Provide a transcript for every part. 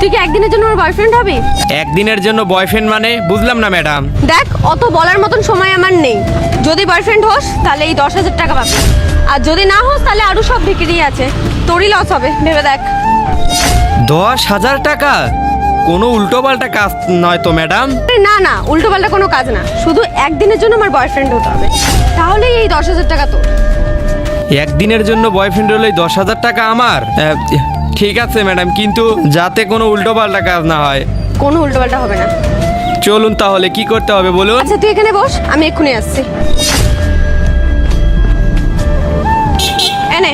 তুই কি একদিনের জন্য আমার বয়ফ্রেন্ড হবি? একদিনের জন্য বয়ফ্রেন্ড মানে বুঝলাম না ম্যাডাম। দেখ, অত বলার মতন সময় আমার নেই। যদি বয়ফ্রেন্ড হোস তাহলে এই 10,000 টাকা পাবি, আর যদি না হোস তাহলে আরো সব বিক্রি আছে, তোরই লস হবে, ভেবে দেখ। 10,000 টাকা? কোনো উল্টো পাল্টা কাজ নয় তো ম্যাডাম? না না, উল্টো পাল্টা কোনো কাজ না, শুধু একদিনের জন্য আমার বয়ফ্রেন্ড হতে হবে, তাহলেই এই 10,000 টাকা তোর। একদিনের জন্য বয়ফ্রেন্ড হলে 10,000 টাকা আমার? ঠিক আছে ম্যাডাম, কিন্তু যাতে কোনো উল্টো পাল্টা কাজ না হয়। কোনো উল্টো পাল্টা হবে না। চলুন তাহলে কি করতে হবে বলুন। আচ্ছা তুই এখানে বস, আমি এক্ষুনি আসছি। এনে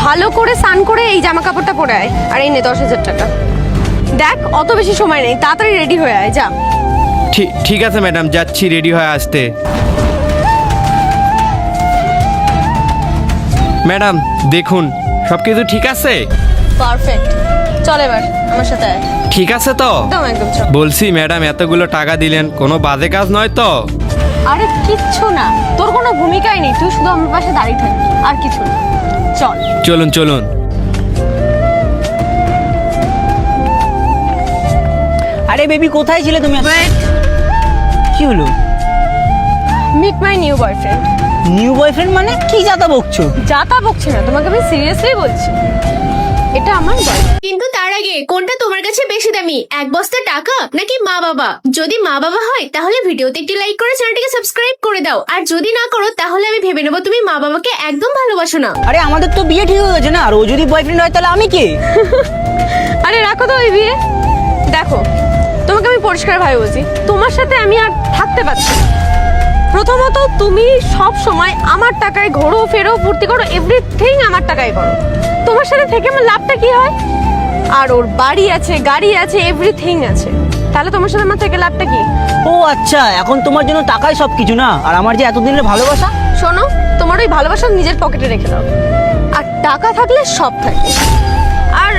ভালো করে স্নান করে এই জামা কাপড়টা পরে আয়, আর এই নে 10,000 টাকা। দেখ, অত বেশি সময় নেই, তাড়াতাড়ি রেডি হয়ে আয়, যা। ঠিক আছে ম্যাডাম, যাচ্ছি রেডি হয়ে আসতে। ম্যাডাম দেখুন, সব কিছু ঠিক আছে? পারফেক্ট, চল এবার আমার সাথে আয়। ঠিক আছে তো? একদম একদম চল। বলছি ম্যাডাম, এতগুলো টাকা দিলেন, কোনো বাজে কাজ নয় তো? আরে কিচ্ছু না, তোর কোনো ভূমিকাই নেই, তুই শুধু আমার পাশে দাঁড়িয়ে থাকবি, আর কিছু না। চল। চলুন চলুন। আরে বেবি, কোথায় ছিলে তুমি? ওয়েট, কি হলো? Meet my new boyfriend. New boyfriend মানে কি যাতা বকছো? যা তা বকছি না, তোমাকে আমি সিরিয়াসলি বলছি, এটা আমার বয়ফ্রেন্ড। কিন্তু তার আগে কোনটা তোমার কাছে বেশি দামি, এক বস্তা টাকা নাকি মা বাবা? যদি মা বাবা হয় তাহলে ভিডিওতে একটি লাইক করে চ্যানেলটিকে সাবস্ক্রাইব করে দাও, আর যদি না করো তাহলে আমি ভেবে নেবো তুমি মা বাবাকে একদম ভালোবাসো না। আরে আমাদের তো বিয়ে ঠিক হয়ে গেছে না, আর ও যদি বয়ফ্রেন্ড হয় তাহলে আমি কে? আরে রাখো তো ওই বিয়ে। দেখো, তোমাকে আমি পরিষ্কার ভাবে বলছি, তোমার সাথে আমি আর থাকতে পারছি না। প্রথমত, তুমি সব সময় আমার টাকায় ঘোরো ফেরো ফুর্তি করো, এভরিথিং আমার টাকায় করো। তোমার সাথে থেকে আমার লাভটা কি হয়? আর ওর বাড়ি আছে, গাড়ি আছে, এভরিথিং আছে, তাহলে তোমার সাথে আমার থেকে লাভটা কি? ও আচ্ছা, এখন তোমার জন্য টাকাই সব কিছু না, আর আমার যে এতদিনের ভালোবাসা। শোনো, তোমার ওই ভালোবাসা নিজের পকেটে রেখে দাও, আর টাকা থাকলে সব থাকে। আর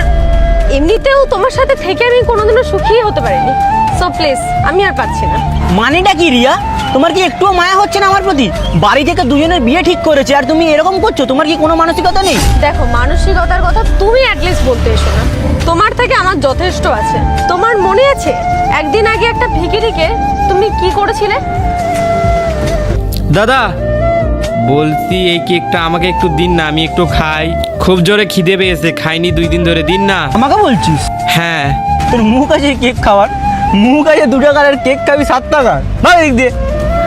এমনিতেও তোমার সাথে থেকে আমি কোনোদিনও সুখী হতে পারিনি, সো প্লিজ, আমি আর পাচ্ছি না। মানেটা কি রিয়া? তোমার কি একটুও মায়া হচ্ছে না আমার প্রতি? বাড়ি থেকে দুজনের বিয়ে ঠিক করেছে আর তুমি এরকম করছো? তোমার কি কোনো মানসিকতা নেই? দেখো, মানসিকতার কথা তুমি অ্যাটলিস্ট বলতে এসো না, তোমার থেকে আমার যথেষ্ট আছে। তোমার মনে আছে একদিন আগে একটা ভিখিরিকে তুমি কি করেছিলে? দাদা বলছি, এই কেকটা আমাকে একটু দিন না, আমি একটু খাই, খুব জোরে খিদে পেয়েছে, খাইনি 2 দিন ধরে, দিন না। আমাকে বলছিস? হ্যাঁ। তোর মুখ আছে কেক খাওয়ার? মুখ আছে 2 টাকার কেক খাবি 7 টাকার? ভাই দিক দিয়ে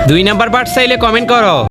2 নাম্বার পার্ট চাইলে কমেন্ট করো।